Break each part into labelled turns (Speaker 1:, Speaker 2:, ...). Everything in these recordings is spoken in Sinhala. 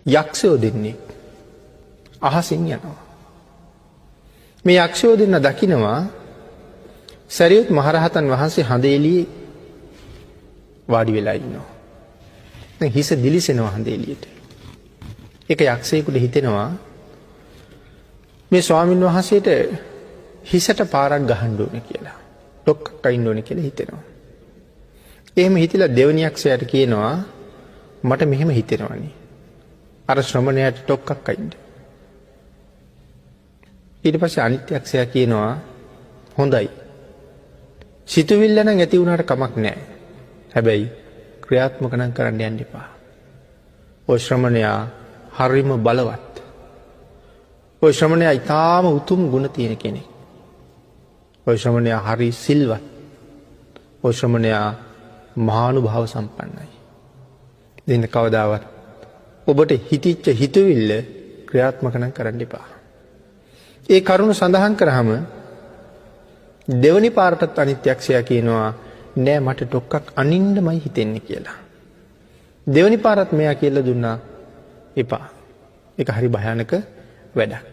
Speaker 1: යක්ෂයෝ දෙන්නේ අහසින් යනවා. මේ යක්ෂයෝ දෙන්න දකිනවා සරියුත් මහරහතන් වහන්සේ හඳ එළියේ වාඩි වෙලා ඉන්නවා. දැන් හිස දිලිසෙනවා හඳ එළියට. ඒක යක්ෂයෙකුට හිතෙනවා මේ ස්වාමීන් වහන්සේට හිසට පාරක් ගහන්න ඕනේ කියලා. ඩොක්කක් අයින්න ඕනේ කියලා හිතෙනවා. එහෙම හිතලා දෙවෙනි යක්ෂයාට කියනවා මට මෙහෙම හිතෙනවනේ. අර ශ්‍රමණයාට ඩොක්කක් අයින්න. ඊට පස්සේ අනිත් යක්ෂයා කියනවා හොඳයි. සිතුවිල්ල නම් ඇති වුණාට කමක් නැහැ. හැබැයි ක්‍රියාත්මක නම් කරන්න යන්න එපා. ඔය ශ්‍රමණයා හරිම බලවත්. ඔය ශ්‍රමණයා ඊටාම උතුම් ගුණ තියෙන කෙනෙක්. ඔය ශ්‍රමණයා හරි සිල්වත්. ඔය ශ්‍රමණයා මහානුභාව සම්පන්නයි. දෙන්න කවදාවත් ඔබට හිතිච්ච හිතවිල්ල ක්‍රියාත්මක නම් කරන්න එපා. ඒ කරුණ සඳහන් කරාම දෙවනි පාරටත් අනිත් යක්ෂයා කියනවා නෑ මට ඩොක්කක් අනින්නමයි හිතෙන්නේ කියලා. දෙවනි පාරත් මෙයා කියලා දුන්නා එපා. ඒක හරි භයානක වැඩක්.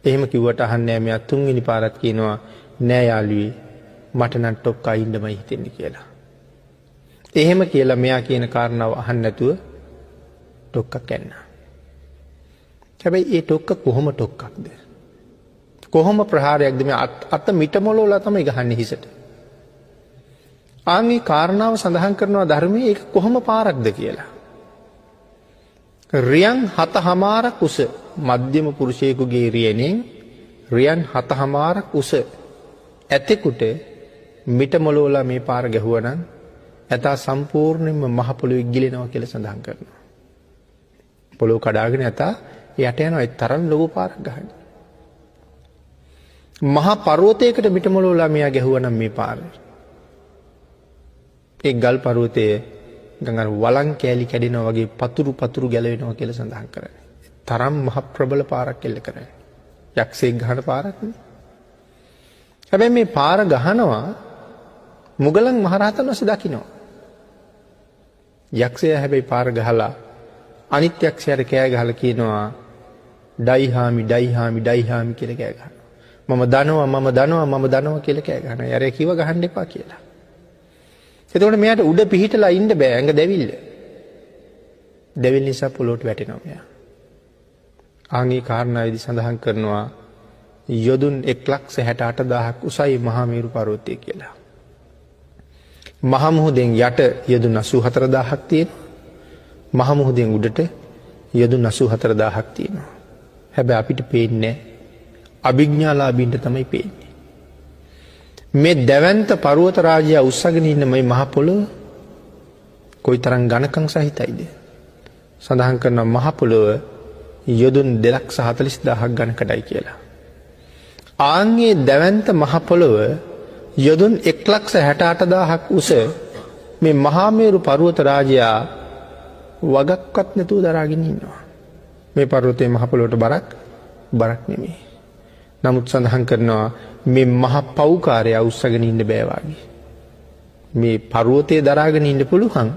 Speaker 1: එහෙම කිව්වට අහන්නේ මෙයා තුන්වෙනි පාරත් කියනවා නෑ යාළුවේ මට නම් ඩොක්ක අයින්නමයි හිතෙන්නේ කියලා. එහෙම කියලා මෙයා කියන කාරණාව අහන්න නැතුව ඩොක්ක කැන්නා. හැබැයි ඒ ඩොක්ක කොහොම ඩොක්කක්ද? කොහොම ප්‍රහාරයක්ද? මේ අත මිටමොලවලා තමයි ගහන්නේ හිසට. ආන්ගේ කාරණාව සඳහන් කරනවා ධර්මයේ ඒක කොහොම පාරක්ද කියලා. රියන් 7මාරක් උස මධ්‍යම පුරුෂයෙකුගේ රියනෙන් රියන් 7මාරක් උස ඇතෙකුට මිටමොලවලා මේ පාර ගැහුවනම් ඇතා සම්පූර්ණයෙන්ම මහ පොළොවේ ගිලෙනවා කියලා සඳහන් කරනවා. පොළොව කඩාගෙන ඇතා යට යනවා ඒ තරම් ලොකු පාරක් ගහන. මහා පර්වතයකට මිටමොලවලා මෙයා ගැහුවනම් මේ පාර. ඒ ගල් පර්වතයේ ගඟන වලං කෑලි කැඩෙනවා වගේ පතුරු ගැලවෙනවා කියලා සඳහන් කරන්නේ. තරම් මහ ප්‍රබල පාරක් එල්ල කරන්නේ. යක්ෂයෙක් ගහන පාරක් නේ. හැබැයි මේ පාර ගහනවා මුගලන් මහරහතන් වහන්සේ දකිනවා. යක්ෂයා හැබැයි පාර ගහලා අනිත් යක්ෂයාට කෑ ගහලා කියනවා ඩයිහාමි කියලා කෑ ගහනවා. මම දනවා කියලා කෑ ගහනවා. යාරේ කිව්ව ගහන්න එපා කියලා. එතකොට මෙයාට උඩ පිහිටලා ඉන්න බෑ ඇඟ දැවිල්ල. දැවිල්ල නිසා පොළොවට වැටෙනවා මෙයා. ආන්ගේ කාරණාවේදී සඳහන් කරනවා යොදුන් 1,68,000ක් උසයි මහා මේරු පර්වතය කියලා. මහා මුහුදෙන් යට යොදුන් 84,000ක් තියෙනවා. මහා මුහුදෙන් උඩට යොදුන් 84,000ක් තියෙනවා. හැබැයි අපිට පේන්නේ අභිඥාලාභීන්ට තමයි පේන්නේ. මේ දැවැන්ත පර්වත රාජ්‍යය උස්සගෙන ඉන්න මේ මහ පොළොව කොයිතරම් ඝනකම් සහිතයිද? සඳහන් කරන මහ පොළොව යොදුන් 2,40,000ක් ඝනකඩයි කියලා. ආන්ගේ දැවැන්ත මහ පොළොව යොදුන් 1,68,000ක් උස මේ මහා මේරු පර්වත රාජ්‍යය වගක්වත් නැතුව දරාගෙන ඉන්නවා. මේ පර්වතයේ මහ පොළොවට බරක් නෙමෙයි. නමුත් සඳහන් කරනවා මේ මහ පෞකාරය උස්සගෙන ඉන්න බෑ වගේ. මේ පර්වතයේ දරාගෙන ඉන්න පුළුවන්.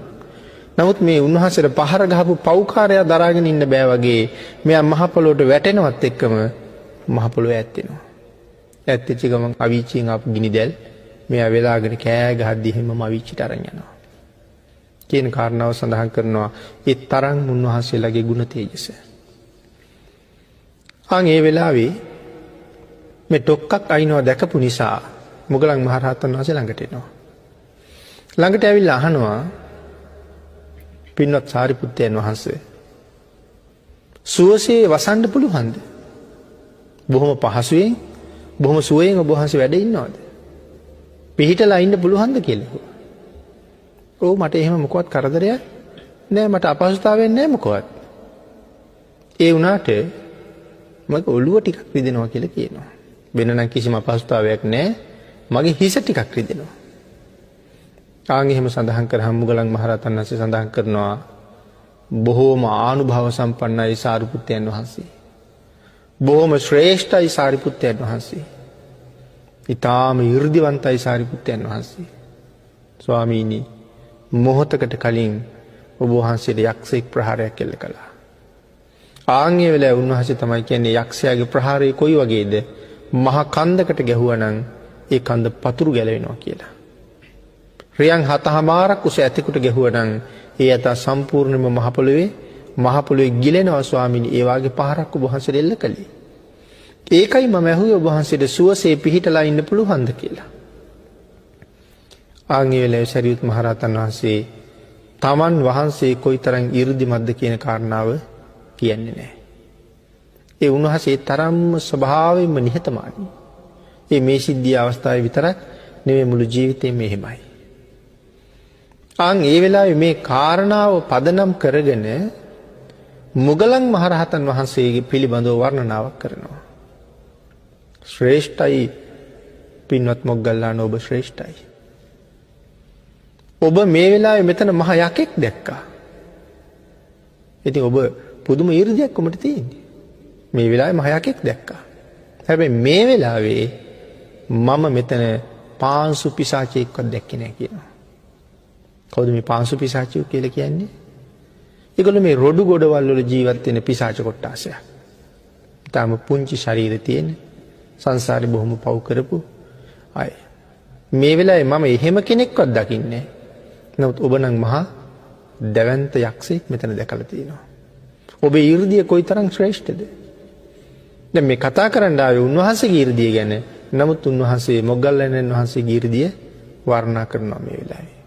Speaker 1: නමුත් මේ උන්වහන්සේට පහර ගහපු පෞකාරය දරාගෙන ඉන්න බෑ වගේ මෙයා මහ පොළොවට වැටෙනවත් එක්කම මහ පොළොව ඈත් වෙනවා. ඈත් වෙච්ච ගමන් අවීචියෙන් ආපු ගිනි දැල් මෙයා වෙලාගෙන කෑ ගහද්දි හැමම අවීචිට අරන් යනවා. කියන කාරණාව සඳහන් කරනවා ඒ තරම් උන්වහන්සේලාගේ ගුණ තේජස. ඒ වෙලාවේ මේ ඩොක්කක් අයින්නවා දැකපු නිසා මුගලන් මහරහතන් වහන්සේ ළඟට එනවා. ළඟට ඇවිල්ලා අහනවා පින්වත් සාරිපුත්තයන් වහන්සේ සුවසේ වසන්න පුළුවන්ද? බොහොම පහසුවෙන් බොහොම සුවයෙන් ඔබ වහන්සේ වැඩ ඉන්නවද? පිහිටලා ඉන්න පුළුවන්ද කියලා. ඔව් මට එහෙම මොකවත් කරදරයක් නෑ, මට අපහසුතාවයක් නෑ මොකවත්. ඒ වුණාට මගේ ඔළුව ටිකක් රිදෙනවා කියලා කියනවා. වෙන නම් කිසිම අපහසුතාවයක් නෑ, මගේ හිස ටිකක් රිදෙනවා. එහෙම සඳහන් කරාම මුගලන් මහරහතන් වහන්සේ සඳහන් කරනවා බොහෝම ආනුභාව සම්පන්නයි සාරිපුත්තයන් වහන්සේ. බොහොම ශ්‍රේෂ්ඨයි සාරිපුත්තයන් වහන්සේ. ඊටාම 이르දිවන්තයි සාරිපුත්තයන් වහන්සේ. ස්වාමීනි මොහොතකට කලින් ඔබ වහන්සේට යක්ෂයෙක් ප්‍රහාරයක් එල්ල කළා. ආන්ගේ වෙලාවේ උන්වහන්සේ තමයි කියන්නේ යක්ෂයාගේ ප්‍රහාරය කොයි වගේද? මහා කන්දකට ගැහුවා නම් ඒ කන්ද පතුරු ගැලවෙනවා කියලා. රියන් 7මාරක් උස ඇතෙකුට ගැහුවා නම් ඒ ඇත සම්පූර්ණයෙන්ම මහ පොළොවේ ගිලෙනවා ස්වාමීනි. ඒ වාගේ පහරක් ඔබ වහන්සේට එල්ල කළේ. ඒකයි මම ඇහුවේ ඔබ වහන්සේට සුවසේ පිහිටලා ඉන්න පුළුවන්ද කියලා. ආන්ගේ වෙලාවේ සරියුත් මහ රහතන් වහන්සේ තමන් වහන්සේ කොයිතරම් 이르දිමත්ද කියන කාරණාව කියන්නේ නැහැ. ඒ උන්වහන්සේ තරම්ම ස්වභාවයෙන්ම නිහතමානී. මේ සිද්ධිය අවස්ථාවේ විතරක් නෙවෙයි මුළු ජීවිතේම එහෙමයි. ඒ වෙලාවේ මේ කාරණාව පදනම් කරගෙන මුගලන් මහරහතන් වහන්සේගේ පිළිබඳව වර්ණනාවක් කරනවා. ශ්‍රේෂ්ඨයි පින්වත් මොග්ගල්ලාන ඔබ ශ්‍රේෂ්ඨයි. ඔබ මේ වෙලාවේ මෙතන මහ යකෙක් දැක්කා. ඉතින් ඔබ පුදුම ඊර්ධියක් කොමට තියෙන්නේ. මේ වෙලාවේ මහ යකෙක් දැක්කා. හැබැයි මේ වෙලාවේ මම මෙතන පාංශු පිසාචෙක්වත් දැක්කේ නැහැ කියනවා. කවුද මේ පාංශු පිසාචියෝ කියලා කියන්නේ? ඒගොල්ලෝ මේ රොඩු ගොඩවල් වල ජීවත් වෙන පිසාච කොට්ටාසයක්. තාම පුංචි ශරීරය තියෙන සංසාරේ බොහොම පව් කරපු අය. මේ වෙලාවේ මම එහෙම කෙනෙක්වත් දකින්නේ නැහැ. නමුත් ඔබ නම් මහා දැවැන්ත යක්ෂයෙක් මෙතන දැකලා තියෙනවා. ඔබේ ඊර්ධිය කොයිතරම් ශ්‍රේෂ්ඨද? දැන් මේ කතා කරන්න ආවේ උන්වහන්සේගේ ඊර්ධිය ගැන. නමුත් උන්වහන්සේ මොග්ගල්ලානන් වහන්සේගේ ඊර්ධිය වර්ණනා කරනවා මේ වෙලාවේ.